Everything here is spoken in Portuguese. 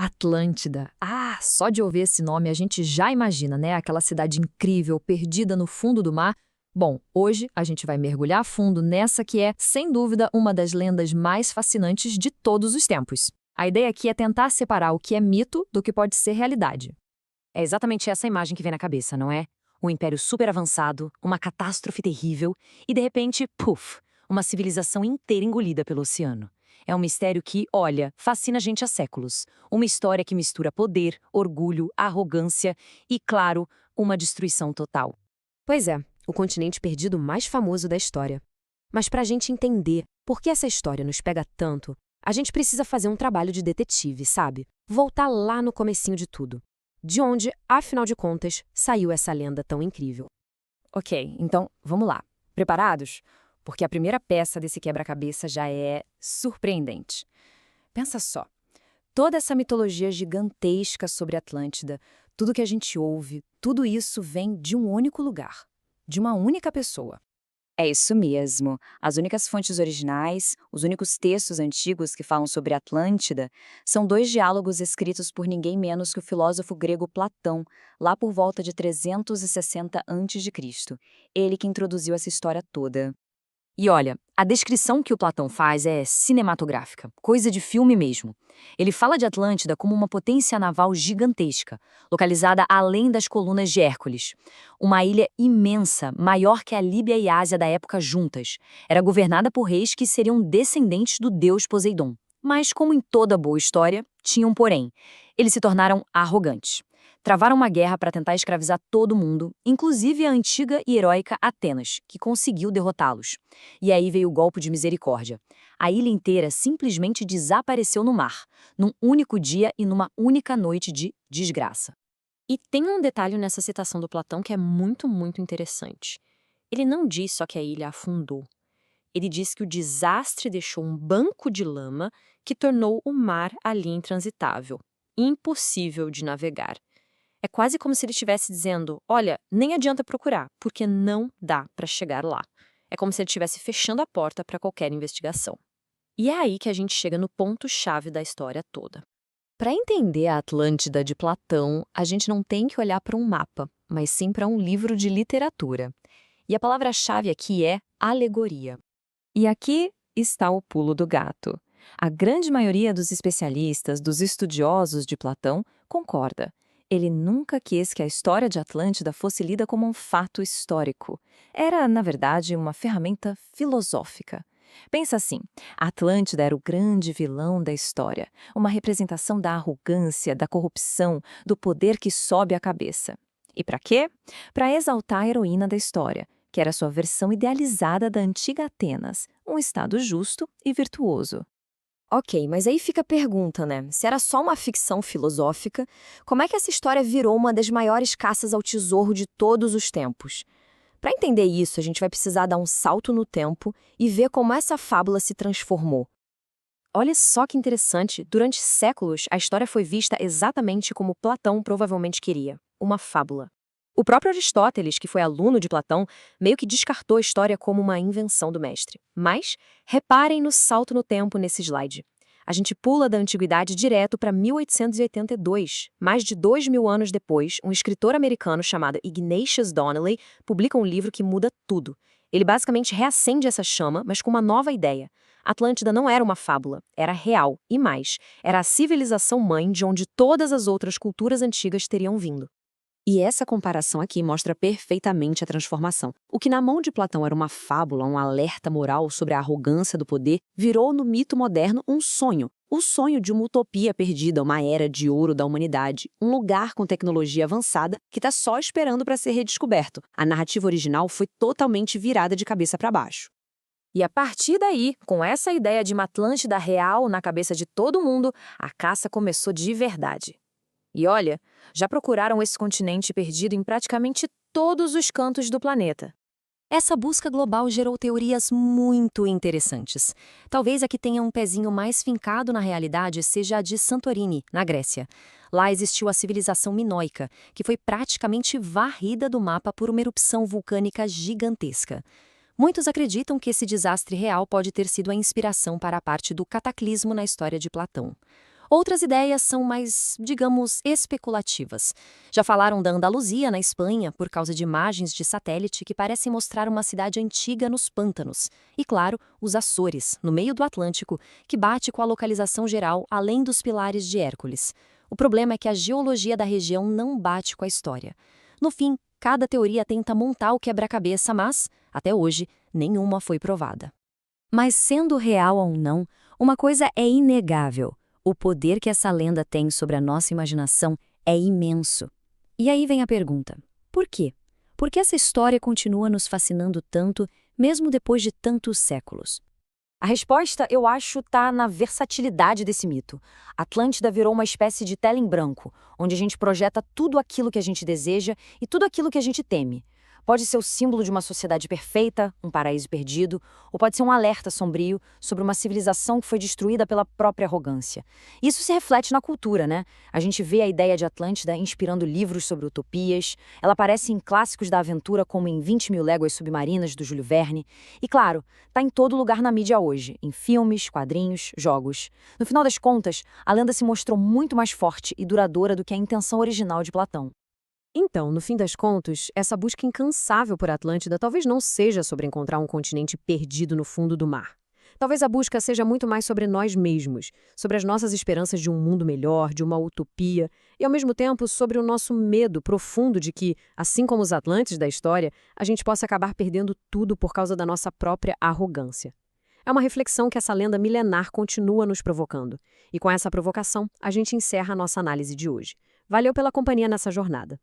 Atlântida. Ah, só de ouvir esse nome a gente já imagina, né? Aquela cidade incrível, perdida no fundo do mar. Bom, hoje a gente vai mergulhar a fundo nessa que é, sem dúvida, uma das lendas mais fascinantes de todos os tempos. A ideia aqui é tentar separar o que é mito do que pode ser realidade. É exatamente essa imagem que vem na cabeça, não é? Um império super avançado, uma catástrofe terrível e, de repente, puf, uma civilização inteira engolida pelo oceano. É um mistério que, olha, fascina a gente há séculos. Uma história que mistura poder, orgulho, arrogância e, claro, uma destruição total. Pois é, o continente perdido mais famoso da história. Mas para a gente entender por que essa história nos pega tanto, a gente precisa fazer um trabalho de detetive, sabe? Voltar lá no comecinho de tudo. De onde, afinal de contas, saiu essa lenda tão incrível. Ok, então vamos lá. Preparados? Porque a primeira peça desse quebra-cabeça já é surpreendente. Pensa só, toda essa mitologia gigantesca sobre Atlântida, tudo que a gente ouve, tudo isso vem de um único lugar, de uma única pessoa. É isso mesmo. As únicas fontes originais, os únicos textos antigos que falam sobre Atlântida, são dois diálogos escritos por ninguém menos que o filósofo grego Platão, lá por volta de 360 a.C. Ele que introduziu essa história toda. E olha, a descrição que o Platão faz é cinematográfica, coisa de filme mesmo. Ele fala de Atlântida como uma potência naval gigantesca, localizada além das colunas de Hércules. Uma ilha imensa, maior que a Líbia e a Ásia da época juntas. Era governada por reis que seriam descendentes do deus Poseidon. Mas, como em toda boa história, tinha um porém. Eles se tornaram arrogantes. Travaram uma guerra para tentar escravizar todo mundo, inclusive a antiga e heróica Atenas, que conseguiu derrotá-los. E aí veio o golpe de misericórdia. A ilha inteira simplesmente desapareceu no mar, num único dia e numa única noite de desgraça. E tem um detalhe nessa citação do Platão que é muito, muito interessante. Ele não diz só que a ilha afundou. Ele diz que o desastre deixou um banco de lama que tornou o mar ali intransitável, impossível de navegar. É quase como se ele estivesse dizendo, olha, nem adianta procurar, porque não dá para chegar lá. É como se ele estivesse fechando a porta para qualquer investigação. E é aí que a gente chega no ponto-chave da história toda. Para entender a Atlântida de Platão, a gente não tem que olhar para um mapa, mas sim para um livro de literatura. E a palavra-chave aqui é alegoria. E aqui está o pulo do gato. A grande maioria dos especialistas, dos estudiosos de Platão, concorda. Ele nunca quis que a história de Atlântida fosse lida como um fato histórico. Era, na verdade, uma ferramenta filosófica. Pensa assim, a Atlântida era o grande vilão da história, uma representação da arrogância, da corrupção, do poder que sobe à cabeça. E para quê? Para exaltar a heroína da história, que era sua versão idealizada da antiga Atenas, um estado justo e virtuoso. Ok, mas aí fica a pergunta, né? Se era só uma ficção filosófica, como é que essa história virou uma das maiores caças ao tesouro de todos os tempos? Para entender isso, a gente vai precisar dar um salto no tempo e ver como essa fábula se transformou. Olha só que interessante, durante séculos a história foi vista exatamente como Platão provavelmente queria, uma fábula. O próprio Aristóteles, que foi aluno de Platão, meio que descartou a história como uma invenção do mestre. Mas, reparem no salto no tempo nesse slide. A gente pula da antiguidade direto para 1882. Mais de 2.000 anos depois, um escritor americano chamado Ignatius Donnelly publica um livro que muda tudo. Ele basicamente reacende essa chama, mas com uma nova ideia. Atlântida não era uma fábula, era real, e mais, era a civilização mãe de onde todas as outras culturas antigas teriam vindo. E essa comparação aqui mostra perfeitamente a transformação. O que na mão de Platão era uma fábula, um alerta moral sobre a arrogância do poder, virou no mito moderno um sonho. O sonho de uma utopia perdida, uma era de ouro da humanidade, um lugar com tecnologia avançada que está só esperando para ser redescoberto. A narrativa original foi totalmente virada de cabeça para baixo. E a partir daí, com essa ideia de uma Atlântida real na cabeça de todo mundo, a caça começou de verdade. E olha, já procuraram esse continente perdido em praticamente todos os cantos do planeta. Essa busca global gerou teorias muito interessantes. Talvez a que tenha um pezinho mais fincado na realidade seja a de Santorini, na Grécia. Lá existiu a civilização minoica, que foi praticamente varrida do mapa por uma erupção vulcânica gigantesca. Muitos acreditam que esse desastre real pode ter sido a inspiração para a parte do cataclismo na história de Platão. Outras ideias são mais, digamos, especulativas. Já falaram da Andaluzia, na Espanha, por causa de imagens de satélite que parecem mostrar uma cidade antiga nos pântanos. E, claro, os Açores, no meio do Atlântico, que bate com a localização geral além dos pilares de Hércules. O problema é que a geologia da região não bate com a história. No fim, cada teoria tenta montar o quebra-cabeça, mas, até hoje, nenhuma foi provada. Mas sendo real ou não, uma coisa é inegável. O poder que essa lenda tem sobre a nossa imaginação é imenso. E aí vem a pergunta: por quê? Por que essa história continua nos fascinando tanto, mesmo depois de tantos séculos? A resposta, eu acho, está na versatilidade desse mito. Atlântida virou uma espécie de tela em branco, onde a gente projeta tudo aquilo que a gente deseja e tudo aquilo que a gente teme. Pode ser o símbolo de uma sociedade perfeita, um paraíso perdido, ou pode ser um alerta sombrio sobre uma civilização que foi destruída pela própria arrogância. Isso se reflete na cultura, né? A gente vê a ideia de Atlântida inspirando livros sobre utopias, ela aparece em clássicos da aventura como em 20 Mil Léguas Submarinas, do Júlio Verne, e claro, está em todo lugar na mídia hoje, em filmes, quadrinhos, jogos. No final das contas, a lenda se mostrou muito mais forte e duradoura do que a intenção original de Platão. Então, no fim das contas, essa busca incansável por Atlântida talvez não seja sobre encontrar um continente perdido no fundo do mar. Talvez a busca seja muito mais sobre nós mesmos, sobre as nossas esperanças de um mundo melhor, de uma utopia, e ao mesmo tempo sobre o nosso medo profundo de que, assim como os Atlantes da história, a gente possa acabar perdendo tudo por causa da nossa própria arrogância. É uma reflexão que essa lenda milenar continua nos provocando. E com essa provocação, a gente encerra a nossa análise de hoje. Valeu pela companhia nessa jornada.